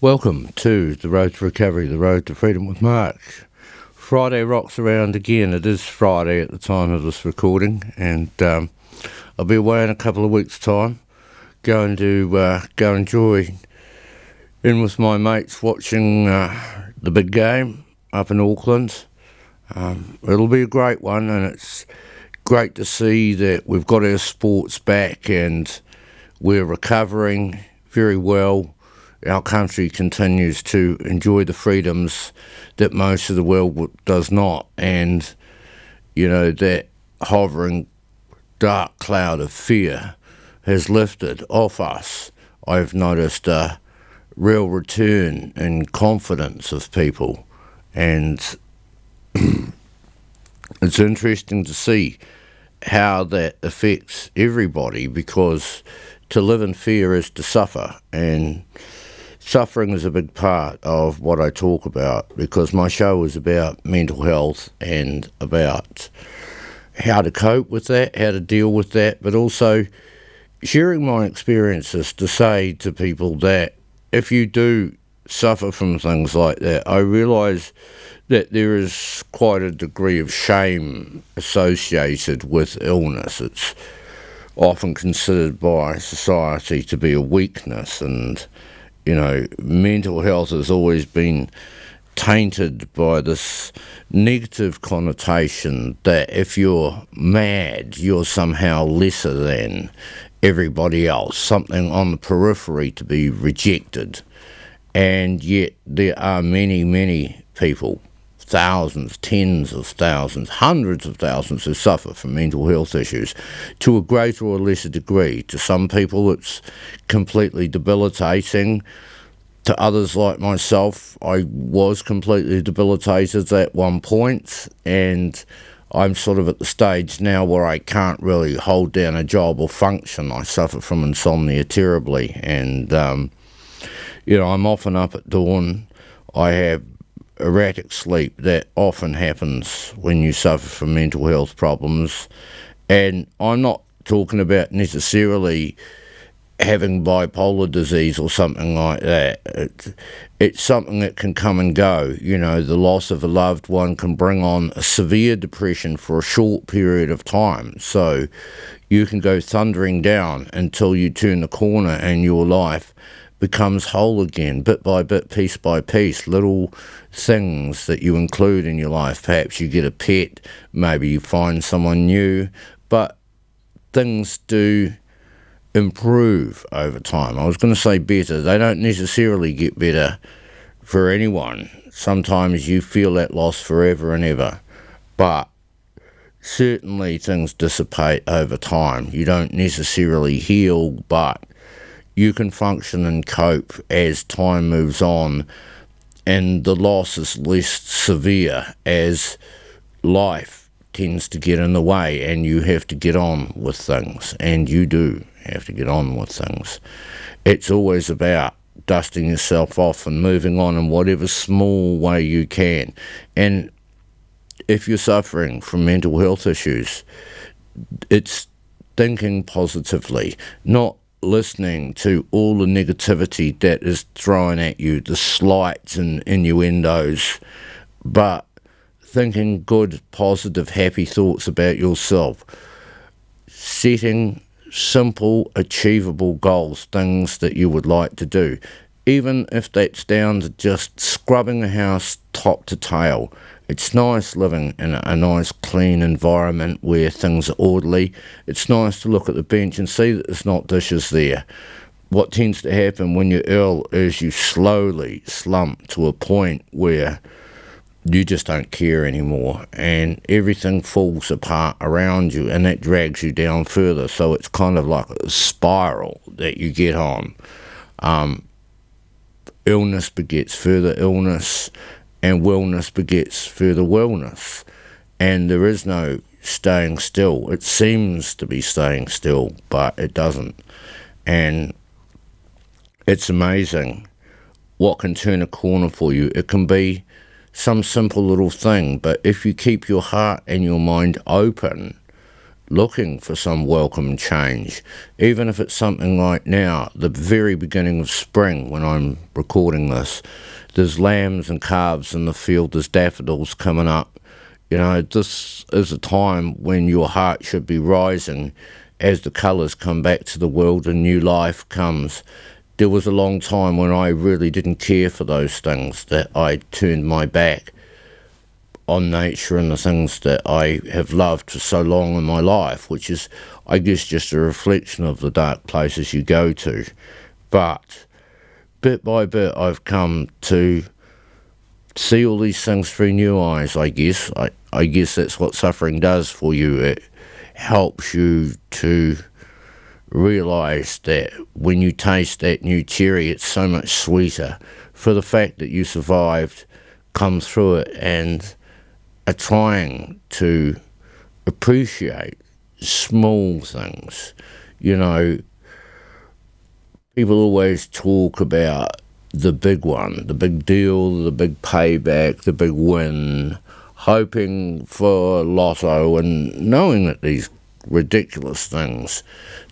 Welcome to The Road to Recovery, The Road to Freedom with Mark. Friday rocks around again. It is Friday at the time of this recording, and I'll be away in a couple of weeks' time. Going to go enjoy in with my mates watching the big game up in Auckland. It'll be a great one, and it's great to see that we've got our sports back and we're recovering very well. Our country continues to enjoy the freedoms that most of the world does not. And, you know, that hovering dark cloud of fear has lifted off us. I've noticed a real return in confidence of people. And it's interesting to see how that affects everybody, because to live in fear is to suffer. And suffering is a big part of what I talk about, because my show is about mental health and about how to cope with that, how to deal with that, but also sharing my experiences to say to people that if you do suffer from things like that, I realise that there is quite a degree of shame associated with illness. It's often considered by society to be a weakness, and you know, mental health has always been tainted by this negative connotation that if you're mad, you're somehow lesser than everybody else, something on the periphery to be rejected. And yet there are many, many people, thousands, tens of thousands, hundreds of thousands, who suffer from mental health issues to a greater or lesser degree. To some people it's completely debilitating. To others like myself, I was completely debilitated at one point, and I'm sort of at the stage now where I can't really hold down a job or function. I suffer from insomnia terribly, and you know, I'm often up at dawn. I have erratic sleep that often happens when you suffer from mental health problems. And I'm not talking about necessarily having bipolar disease or something like that. It's something that can come and go. You know, the loss of a loved one can bring on a severe depression for a short period of time. So you can go thundering down until you turn the corner and your life becomes whole again, bit by bit, piece by piece. Little things that you include in your life. Perhaps you get a pet, maybe you find someone new, but things do improve over time. I was going to say better. They don't necessarily get better for anyone. Sometimes you feel that loss forever and ever, but certainly things dissipate over time. You don't necessarily heal, but you can function and cope as time moves on, and the loss is less severe as life tends to get in the way and you have to get on with things, and you do have to get on with things. It's always about dusting yourself off and moving on in whatever small way you can. And if you're suffering from mental health issues, it's thinking positively, not listening to all the negativity that is thrown at you, the slights and innuendos, but thinking good, positive, happy thoughts about yourself. Setting simple, achievable goals, things that you would like to do, even if that's down to just scrubbing the house top to tail. It's nice living in a nice clean environment where things are orderly. It's nice to look at the bench and see that there's not dishes there. What tends to happen when you're ill is you slowly slump to a point where you just don't care anymore, and everything falls apart around you, and that drags you down further. So it's kind of like a spiral that you get on. Illness begets further illness, and wellness begets further wellness. And there is no staying still. It seems to be staying still, but it doesn't. And it's amazing what can turn a corner for you. It can be some simple little thing, but if you keep your heart and your mind open, looking for some welcome change, even if it's something like now, the very beginning of spring when I'm recording this. There's lambs and calves in the field, there's daffodils coming up. You know, this is a time when your heart should be rising as the colours come back to the world and new life comes. There was a long time when I really didn't care for those things, that I turned my back on nature and the things that I have loved for so long in my life, which is, I guess, just a reflection of the dark places you go to. But bit by bit, I've come to see all these things through new eyes, I guess. I guess that's what suffering does for you. It helps you to realise that when you taste that new cherry, it's so much sweeter for the fact that you survived, come through it, and are trying to appreciate small things. You know, people always talk about the big one, the big deal, the big payback, the big win, hoping for lotto and knowing that these ridiculous things,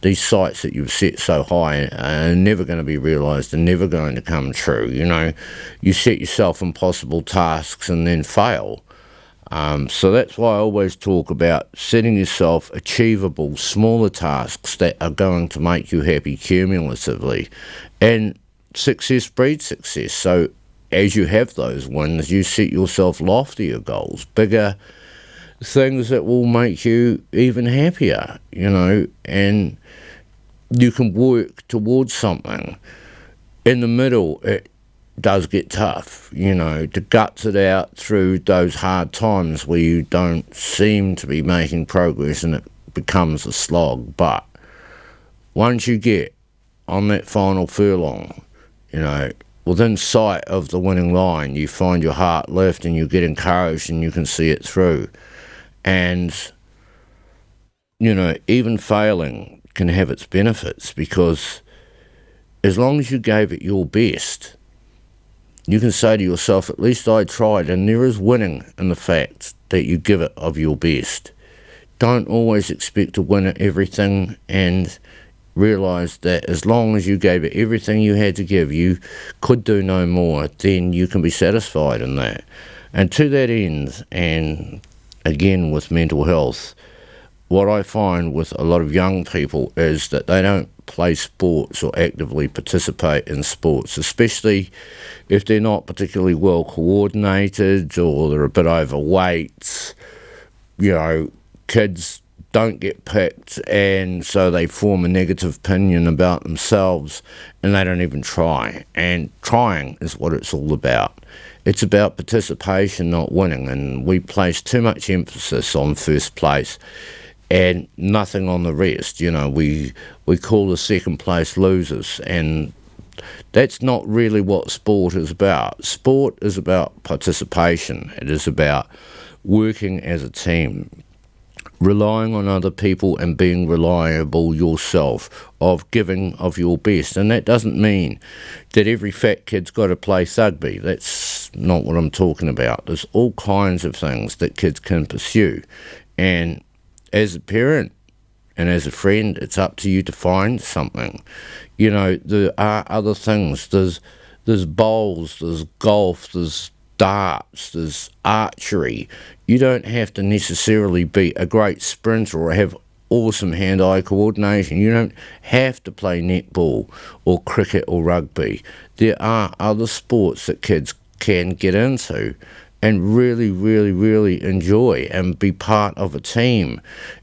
these sights that you've set so high are never going to be realised and never going to come true. You know, you set yourself impossible tasks and then fail. So that's why I always talk about setting yourself achievable, smaller tasks that are going to make you happy cumulatively. And success breeds success. So as you have those wins, you set yourself loftier goals, bigger things that will make you even happier, you know, and you can work towards something. In the middle, it does get tough, you know, to guts it out through those hard times where you don't seem to be making progress and it becomes a slog. But once you get on that final furlong, you know, within sight of the winning line, you find your heart lift and you get encouraged and you can see it through. And, you know, even failing can have its benefits, because as long as you gave it your best, you can say to yourself, at least I tried, and there is winning in the fact that you give it of your best. Don't always expect to win at everything, and realise that as long as you gave it everything you had to give, you could do no more, then you can be satisfied in that. And to that end, and again with mental health, what I find with a lot of young people is that they don't play sports or actively participate in sports, especially if they're not particularly well coordinated or they're a bit overweight. You know, kids don't get picked, and so they form a negative opinion about themselves and they don't even try. And trying is what it's all about. It's about participation, not winning, and we place too much emphasis on first place and nothing on the rest. You know, we call the second place losers, and that's not really what sport is about. Sport is about participation. It is about working as a team, relying on other people and being reliable yourself, of giving of your best. And that doesn't mean that every fat kid's got to play rugby. That's not what I'm talking about. There's all kinds of things that kids can pursue. And as a parent and as a friend, it's up to you to find something. You know, there are other things. There's bowls, there's golf, there's darts, there's archery. You don't have to necessarily be a great sprinter or have awesome hand-eye coordination. You don't have to play netball or cricket or rugby. There are other sports that kids can get into and really, really, really enjoy and be part of a team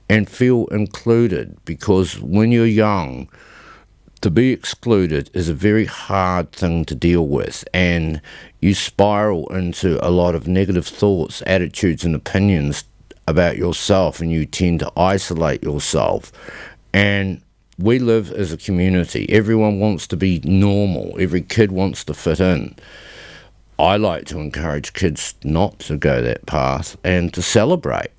and feel included, because when you're young, to be excluded is a very hard thing to deal with, and you spiral into a lot of negative thoughts, attitudes and opinions about yourself, and you tend to isolate yourself. And we live as a community. Everyone wants to be normal. Every kid wants to fit in. I like to encourage kids not to go that path and to celebrate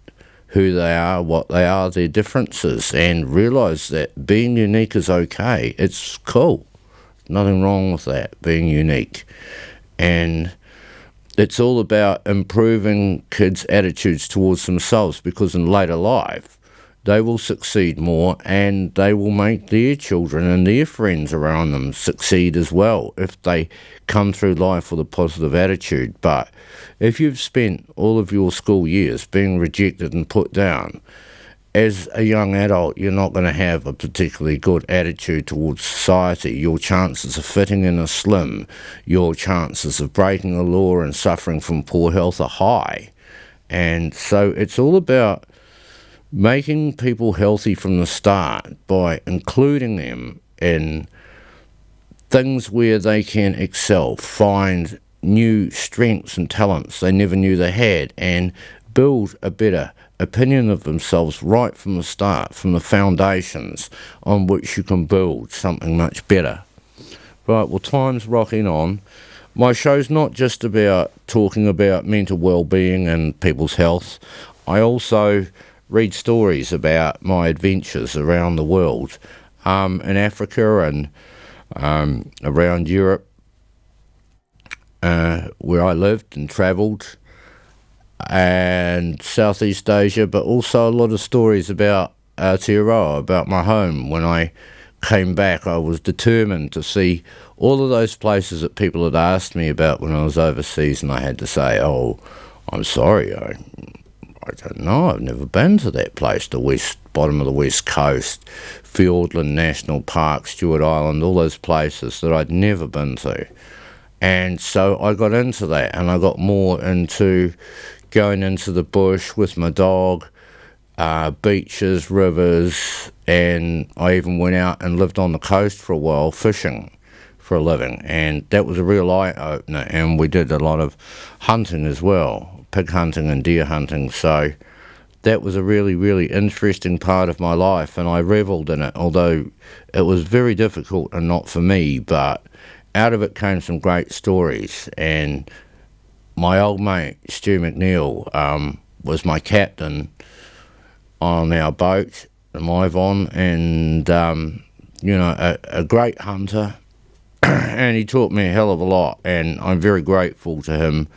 who they are, what they are, their differences, and realise that being unique is okay. It's cool. Nothing wrong with that, being unique. And it's all about improving kids' attitudes towards themselves, because in later life, they will succeed more, and they will make their children and their friends around them succeed as well if they come through life with a positive attitude. But if you've spent all of your school years being rejected and put down, as a young adult, you're not going to have a particularly good attitude towards society. Your chances of fitting in are slim. Your chances of breaking the law and suffering from poor health are high. And so it's all about making people healthy from the start by including them in things where they can excel, find new strengths and talents they never knew they had, and build a better opinion of themselves right from the start, from the foundations on which you can build something much better. Right, well, time's rocking on. My show's not just about talking about mental well-being and people's health. I also read stories about my adventures around the world, in Africa and around Europe, where I lived and travelled, and Southeast Asia, but also a lot of stories about Aotearoa, about my home. When I came back, I was determined to see all of those places that people had asked me about when I was overseas, and I had to say, oh, I'm sorry, I don't know, I've never been to that place, the bottom of the west coast, Fiordland National Park, Stewart Island, all those places that I'd never been to. And so I got into that, and I got more into going into the bush with my dog, beaches, rivers, and I even went out and lived on the coast for a while, fishing for a living, and that was a real eye-opener. And we did a lot of hunting as well, pig hunting and deer hunting, so that was a really, really interesting part of my life, and I revelled in it, although it was very difficult and not for me, but out of it came some great stories. And my old mate, Stu McNeil, was my captain on our boat, the Maivon, and, a great hunter, and he taught me a hell of a lot, and I'm very grateful to him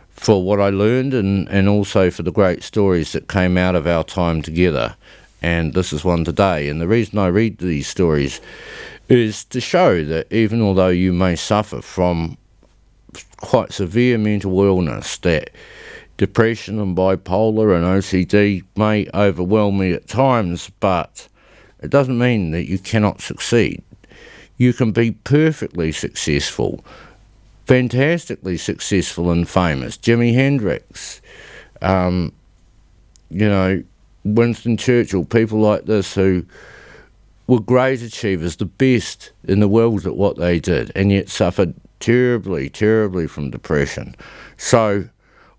for what I learned, and also for the great stories that came out of our time together. And this is one today. And the reason I read these stories is to show that even although you may suffer from quite severe mental illness, that depression and bipolar and OCD may overwhelm me at times, but it doesn't mean that you cannot succeed. You can be perfectly successful, fantastically successful and famous. Jimi Hendrix, Winston Churchill, people like this who were great achievers, the best in the world at what they did, and yet suffered terribly, terribly from depression. So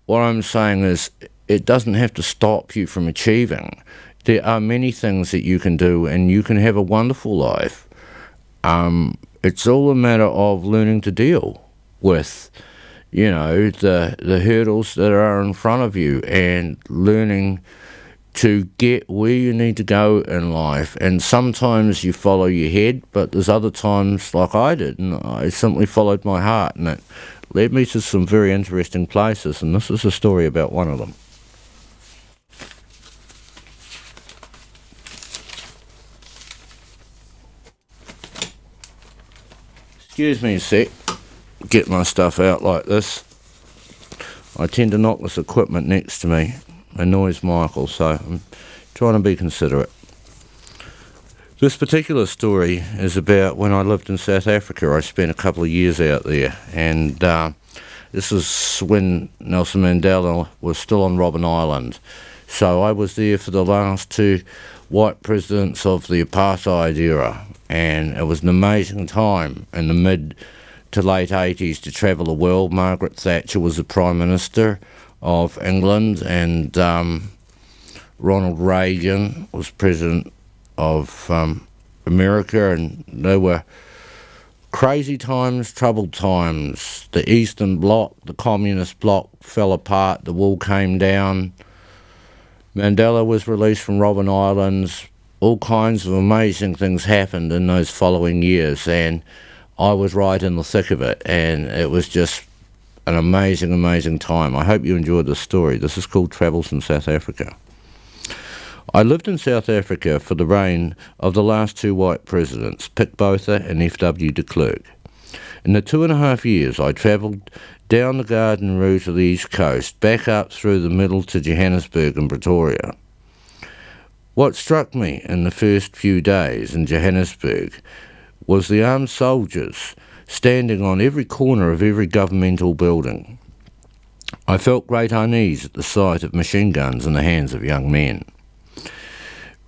what I'm saying is, it doesn't have to stop you from achieving. There are many things that you can do, and you can have a wonderful life. It's all a matter of learning to deal with, the hurdles that are in front of you, and learning to get where you need to go in life. And sometimes you follow your head, but there's other times, like I did, and I simply followed my heart, and it led me to some very interesting places, and this is a story about one of them. Excuse me a sec, get my stuff out like this. I tend to knock this equipment next to me, annoys Michael, so I'm trying to be considerate. This particular story is about when I lived in South Africa. I spent a couple of years out there, and this is when Nelson Mandela was still on Robben Island. So I was there for the last two white presidents of the apartheid era, and it was an amazing time in the mid to late 80s to travel the world. Margaret Thatcher was the Prime Minister of England, and Ronald Reagan was President of America, and they were crazy times, troubled times. The Eastern Bloc, the Communist Bloc, fell apart, the wall came down. Mandela was released from Robben Islands. All kinds of amazing things happened in those following years, and I was right in the thick of it, and it was just an amazing, amazing time. I hope you enjoyed this story. This is called Travels in South Africa. I lived in South Africa for the reign of the last two white presidents, Pik Botha and F.W. de Klerk. In the 2.5 years I travelled down the garden route of the East Coast, back up through the middle to Johannesburg and Pretoria. What struck me in the first few days in Johannesburg was the armed soldiers standing on every corner of every governmental building. I felt great unease at the sight of machine guns in the hands of young men.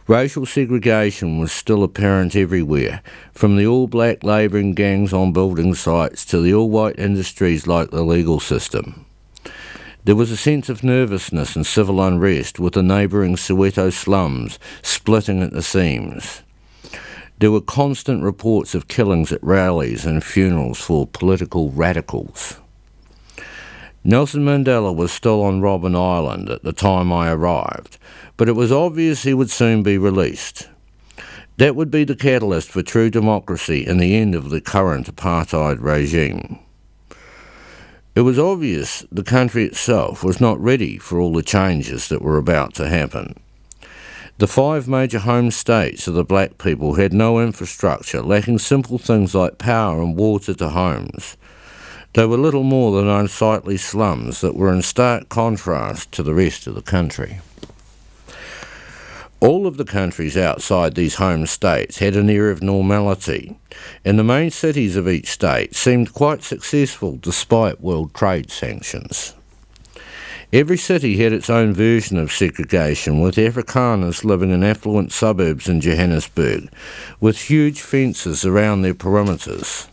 Racial segregation was still apparent everywhere, from the all-black labouring gangs on building sites to the all-white industries like the legal system. There was a sense of nervousness and civil unrest, with the neighbouring Soweto slums splitting at the seams. There were constant reports of killings at rallies and funerals for political radicals. Nelson Mandela was still on Robben Island at the time I arrived, but it was obvious he would soon be released. That would be the catalyst for true democracy and the end of the current apartheid regime. It was obvious the country itself was not ready for all the changes that were about to happen. The 5 major home states of the black people had no infrastructure, lacking simple things like power and water to homes. They were little more than unsightly slums that were in stark contrast to the rest of the country. All of the countries outside these home states had an air of normality, and the main cities of each state seemed quite successful despite World Trade sanctions. Every city had its own version of segregation, with Afrikaners living in affluent suburbs in Johannesburg, with huge fences around their perimeters.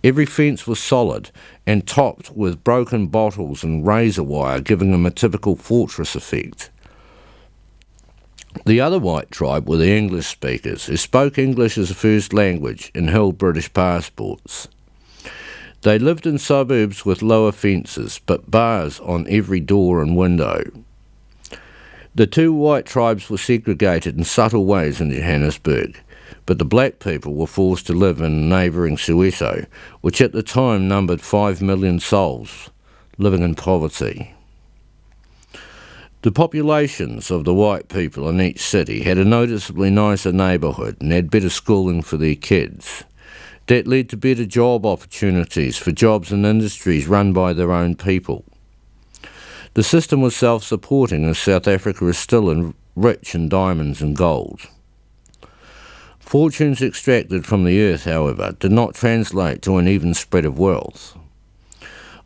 Every fence was solid and topped with broken bottles and razor wire, giving them a typical fortress effect. The other white tribe were the English speakers, who spoke English as a first language and held British passports. They lived in suburbs with lower fences, but bars on every door and window. The two white tribes were segregated in subtle ways in Johannesburg, but the black people were forced to live in neighbouring Soweto, which at the time numbered 5 million souls living in poverty. The populations of the white people in each city had a noticeably nicer neighbourhood and had better schooling for their kids. That led to better job opportunities for jobs in industries run by their own people. The system was self-supporting, as South Africa is still rich in diamonds and gold. Fortunes extracted from the earth, however, did not translate to an even spread of wealth.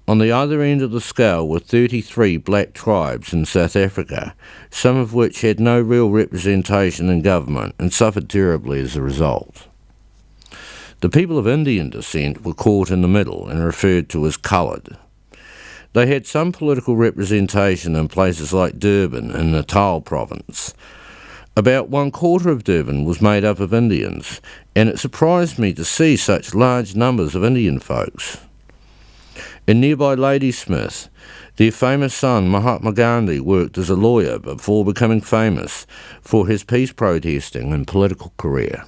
On the other end of the scale were 33 black tribes in South Africa, some of which had no real representation in government and suffered terribly as a result. The people of Indian descent were caught in the middle and referred to as coloured. They had some political representation in places like Durban in Natal province. About 1/4 of Durban was made up of Indians, and it surprised me to see such large numbers of Indian folks. In nearby Ladysmith, their famous son Mahatma Gandhi worked as a lawyer before becoming famous for his peace protesting and political career.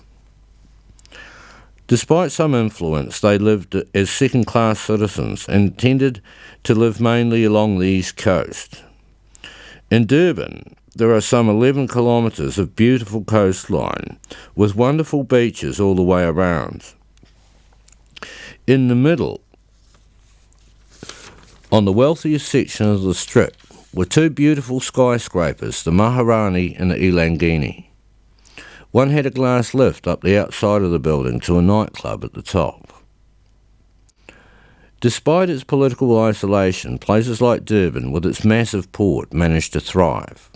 Despite some influence, they lived as second-class citizens and tended to live mainly along the east coast. In Durban, there are some 11 kilometres of beautiful coastline with wonderful beaches all the way around. In the middle, on the wealthiest section of the strip, were 2 beautiful skyscrapers, the Maharani and the Elangeni. One had a glass lift up the outside of the building to a nightclub at the top. Despite its political isolation, places like Durban, with its massive port, managed to thrive.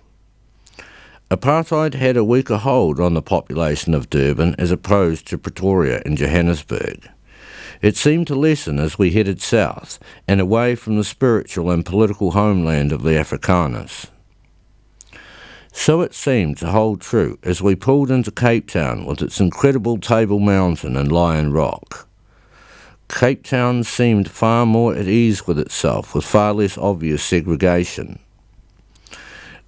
Apartheid had a weaker hold on the population of Durban as opposed to Pretoria and Johannesburg. It seemed to lessen as we headed south and away from the spiritual and political homeland of the Afrikaners. So it seemed to hold true as we pulled into Cape Town with its incredible Table Mountain and Lion Rock. Cape Town seemed far more at ease with itself, with far less obvious segregation.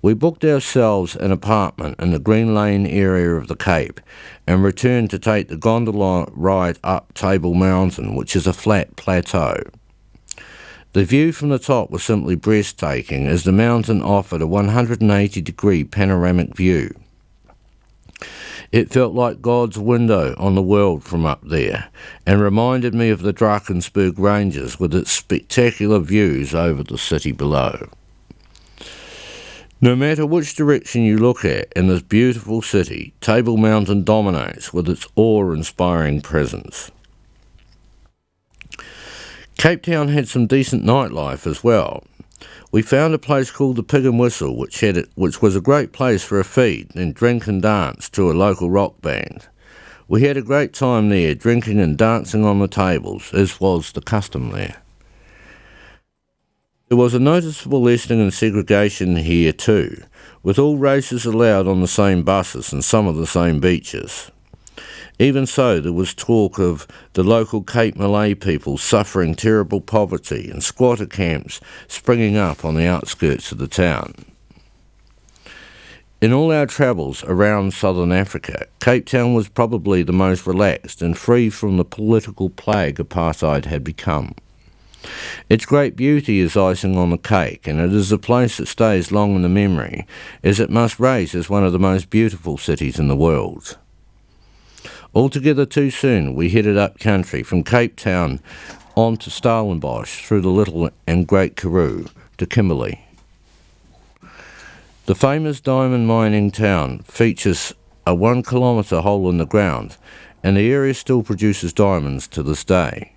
We booked ourselves an apartment in the Green Lane area of the Cape and returned to take the gondola ride up Table Mountain, which is a flat plateau. The view from the top was simply breathtaking, as the mountain offered a 180-degree panoramic view. It felt like God's window on the world from up there, and reminded me of the Drakensberg Ranges with its spectacular views over the city below. No matter which direction you look at in this beautiful city, Table Mountain dominates with its awe-inspiring presence. Cape Town had some decent nightlife as well. We found a place called the Pig and Whistle, which was a great place for a feed and drink and dance to a local rock band. We had a great time there, drinking and dancing on the tables, as was the custom there. There was a noticeable lessening in segregation here too, with all races allowed on the same buses and some of the same beaches. Even so, there was talk of the local Cape Malay people suffering terrible poverty and squatter camps springing up on the outskirts of the town. In all our travels around southern Africa, Cape Town was probably the most relaxed and free from the political plague apartheid had become. Its great beauty is icing on the cake, and it is a place that stays long in the memory, as it must rate as one of the most beautiful cities in the world. Altogether too soon, we headed up country from Cape Town on to Stellenbosch through the Little and Great Karoo to Kimberley. The famous diamond mining town features a 1 kilometre hole in the ground, and the area still produces diamonds to this day.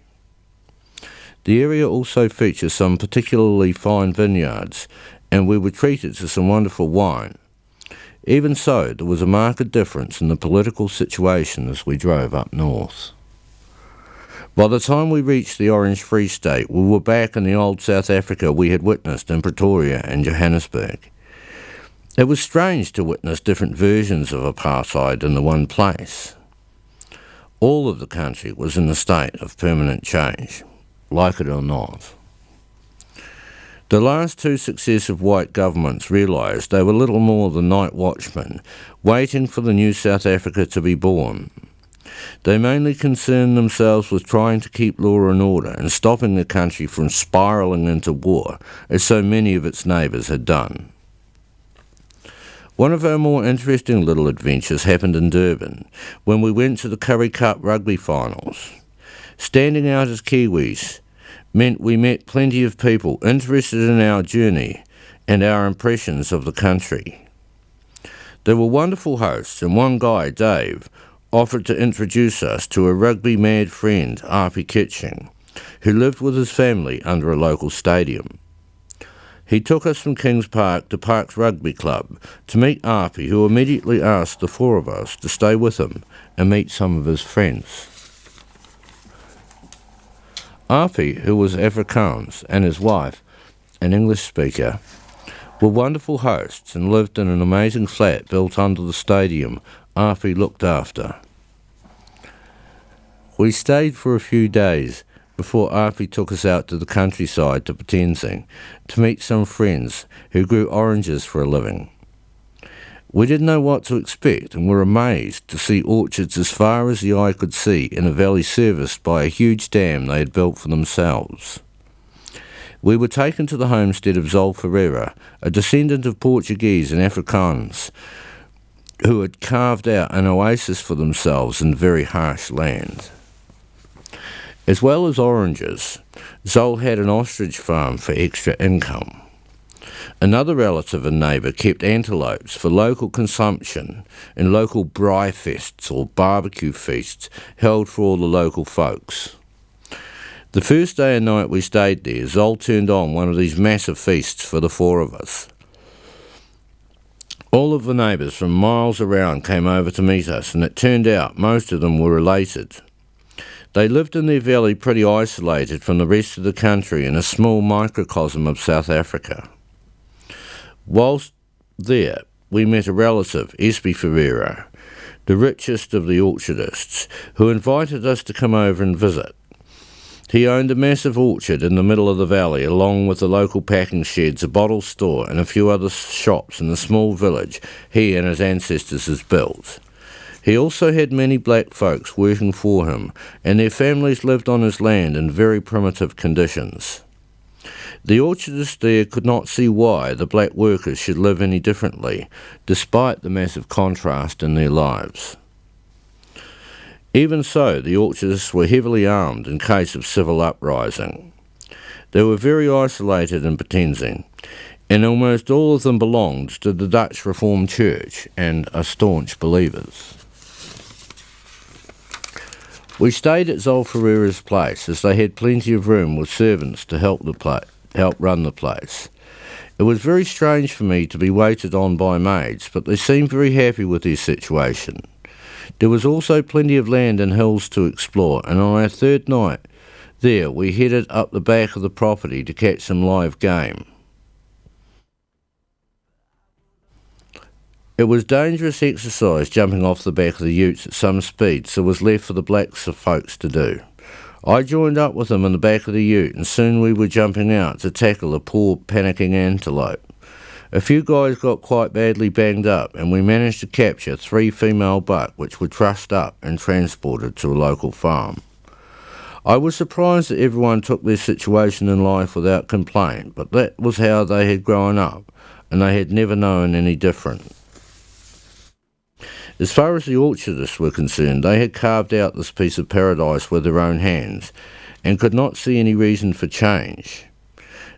The area also features some particularly fine vineyards, and we were treated to some wonderful wine. Even so, there was a marked difference in the political situation as we drove up north. By the time we reached the Orange Free State, we were back in the old South Africa we had witnessed in Pretoria and Johannesburg. It was strange to witness different versions of apartheid in the one place. All of the country was in a state of permanent change, like it or not. The last two successive white governments realised they were little more than night watchmen, waiting for the new South Africa to be born. They mainly concerned themselves with trying to keep law and order and stopping the country from spiralling into war, as so many of its neighbours had done. One of our more interesting little adventures happened in Durban, when we went to the Currie Cup rugby finals. Standing out as Kiwis meant we met plenty of people interested in our journey and our impressions of the country. They were wonderful hosts, and one guy, Dave, offered to introduce us to a rugby-mad friend, Arpie Kitching, who lived with his family under a local stadium. He took us from Kings Park to Parks Rugby Club to meet Arpie, who immediately asked the four of us to stay with him and meet some of his friends. Arpie, who was Afrikaans, and his wife, an English speaker, were wonderful hosts and lived in an amazing flat built under the stadium Arpie looked after. We stayed for a few days before Arpie took us out to the countryside to Potenzing to meet some friends who grew oranges for a living. We didn't know what to expect and were amazed to see orchards as far as the eye could see in a valley serviced by a huge dam they had built for themselves. We were taken to the homestead of Zol Ferreira, a descendant of Portuguese and Afrikaans, who had carved out an oasis for themselves in very harsh land. As well as oranges, Zol had an ostrich farm for extra income. Another relative and neighbour kept antelopes for local consumption in local braai fests or barbecue feasts held for all the local folks. The first day and night we stayed there, Zol turned on one of these massive feasts for the four of us. All of the neighbours from miles around came over to meet us, and it turned out most of them were related. They lived in their valley pretty isolated from the rest of the country in a small microcosm of South Africa. Whilst there, we met a relative, Espie Ferreira, the richest of the orchardists, who invited us to come over and visit. He owned a massive orchard in the middle of the valley, along with the local packing sheds, a bottle store, and a few other shops in the small village he and his ancestors had built. He also had many black folks working for him, and their families lived on his land in very primitive conditions. The orchardists there could not see why the black workers should live any differently, despite the massive contrast in their lives. Even so, the orchardists were heavily armed in case of civil uprising. They were very isolated in Potenza, and almost all of them belonged to the Dutch Reformed Church and are staunch believers. We stayed at Zol Ferreira's place, as they had plenty of room with servants to help run the place. It was very strange for me to be waited on by maids, but they seemed very happy with their situation. There was also plenty of land and hills to explore, and on our third night there we headed up the back of the property to catch some live game. It was dangerous exercise jumping off the back of the utes at some speed, so it was left for the blacks of folks to do. I joined up with them in the back of the ute, and soon we were jumping out to tackle a poor panicking antelope. A few guys got quite badly banged up, and we managed to capture 3 female buck, which were trussed up and transported to a local farm. I was surprised that everyone took their situation in life without complaint, but that was how they had grown up, and they had never known any different. As far as the orchardists were concerned, they had carved out this piece of paradise with their own hands, and could not see any reason for change.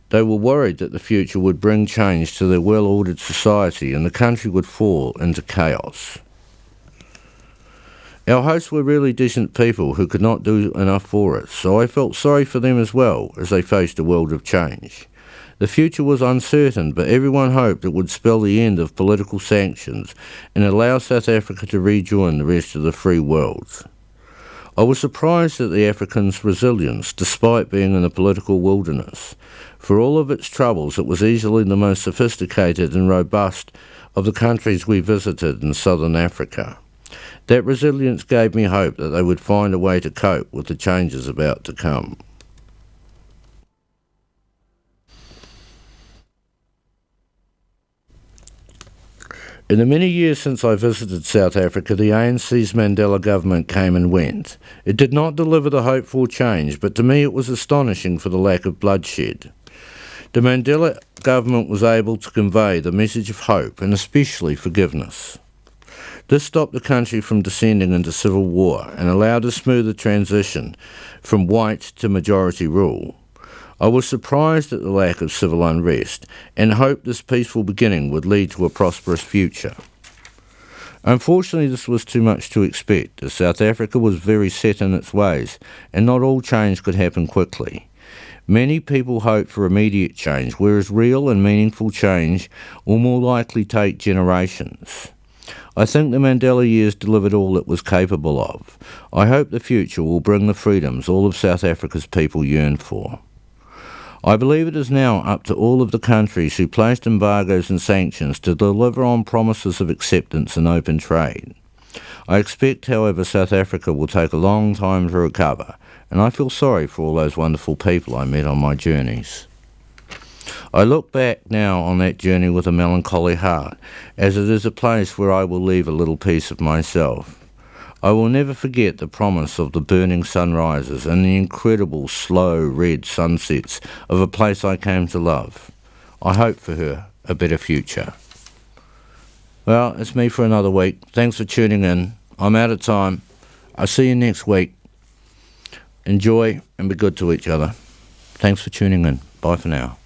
They were worried that the future would bring change to their well-ordered society and the country would fall into chaos. Our hosts were really decent people who could not do enough for us, so I felt sorry for them as well as they faced a world of change. The future was uncertain, but everyone hoped it would spell the end of political sanctions and allow South Africa to rejoin the rest of the free world. I was surprised at the Africans' resilience, despite being in a political wilderness. For all of its troubles, it was easily the most sophisticated and robust of the countries we visited in southern Africa. That resilience gave me hope that they would find a way to cope with the changes about to come. In the many years since I visited South Africa, the ANC's Mandela government came and went. It did not deliver the hoped for change, but to me it was astonishing for the lack of bloodshed. The Mandela government was able to convey the message of hope and especially forgiveness. This stopped the country from descending into civil war and allowed a smoother transition from white to majority rule. I was surprised at the lack of civil unrest and hoped this peaceful beginning would lead to a prosperous future. Unfortunately, this was too much to expect, as South Africa was very set in its ways and not all change could happen quickly. Many people hope for immediate change, whereas real and meaningful change will more likely take generations. I think the Mandela years delivered all it was capable of. I hope the future will bring the freedoms all of South Africa's people yearn for. I believe it is now up to all of the countries who placed embargoes and sanctions to deliver on promises of acceptance and open trade. I expect, however, South Africa will take a long time to recover, and I feel sorry for all those wonderful people I met on my journeys. I look back now on that journey with a melancholy heart, as it is a place where I will leave a little piece of myself. I will never forget the promise of the burning sunrises and the incredible slow red sunsets of a place I came to love. I hope for her a better future. Well, it's me for another week. Thanks for tuning in. I'm out of time. I'll see you next week. Enjoy and be good to each other. Thanks for tuning in. Bye for now.